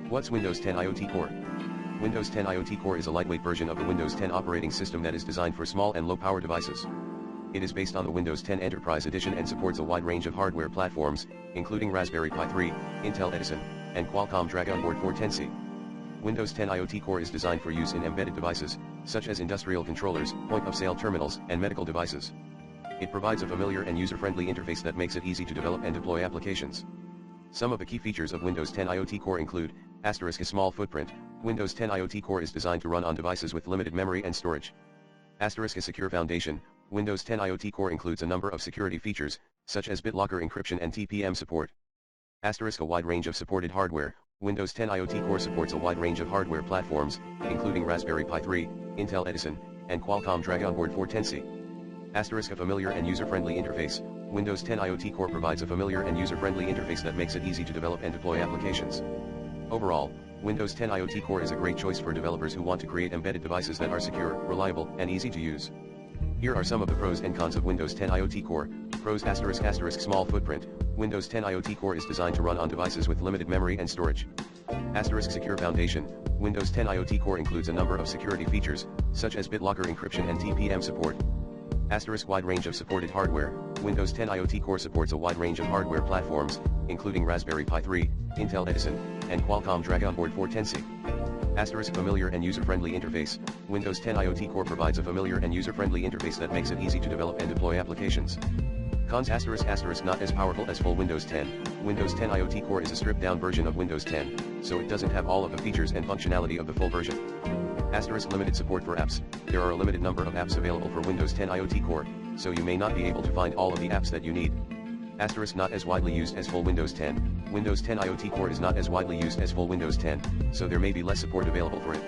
What's Windows 10 IoT Core? Windows 10 IoT Core is a lightweight version of the Windows 10 operating system that is designed for small and low-power devices. It is based on the Windows 10 Enterprise Edition and supports a wide range of hardware platforms, including Raspberry Pi 3, Intel Edison, and Qualcomm Dragonboard 410C. Windows 10 IoT Core is designed for use in embedded devices, such as industrial controllers, point-of-sale terminals, and medical devices. It provides a familiar and user-friendly interface that makes it easy to develop and deploy applications. Some of the key features of Windows 10 IoT Core include, ** a small footprint. Windows 10 IoT Core is designed to run on devices with limited memory and storage. ** a secure foundation. Windows 10 IoT Core includes a number of security features, such as BitLocker encryption and TPM support. ** a wide range of supported hardware. Windows 10 IoT Core supports a wide range of hardware platforms, including Raspberry Pi 3, Intel Edison, and Qualcomm Dragonboard 410C. ** a familiar and user-friendly interface. Windows 10 IoT Core provides a familiar and user-friendly interface that makes it easy to develop and deploy applications. Overall, Windows 10 IoT Core is a great choice for developers who want to create embedded devices that are secure, reliable, and easy to use. Here are some of the pros and cons of Windows 10 IoT Core. Pros ** small footprint. Windows 10 IoT Core is designed to run on devices with limited memory and storage. * secure foundation. Windows 10 IoT Core includes a number of security features, such as BitLocker encryption and TPM support. * wide range of supported hardware. Windows 10 IoT Core supports a wide range of hardware platforms, including Raspberry Pi 3, Intel Edison, and Qualcomm Dragonboard 410C. * familiar and user-friendly interface. Windows 10 IoT Core provides a familiar and user-friendly interface that makes it easy to develop and deploy applications. Cons ** not as powerful as full Windows 10. Windows 10 IoT Core is a stripped-down version of Windows 10, so it doesn't have all of the features and functionality of the full version. * limited support for apps. There are a limited number of apps available for Windows 10 IoT Core, so you may not be able to find all of the apps that you need. * not as widely used as full Windows 10. Windows 10 IoT Core is not as widely used as full Windows 10, so there may be less support available for it.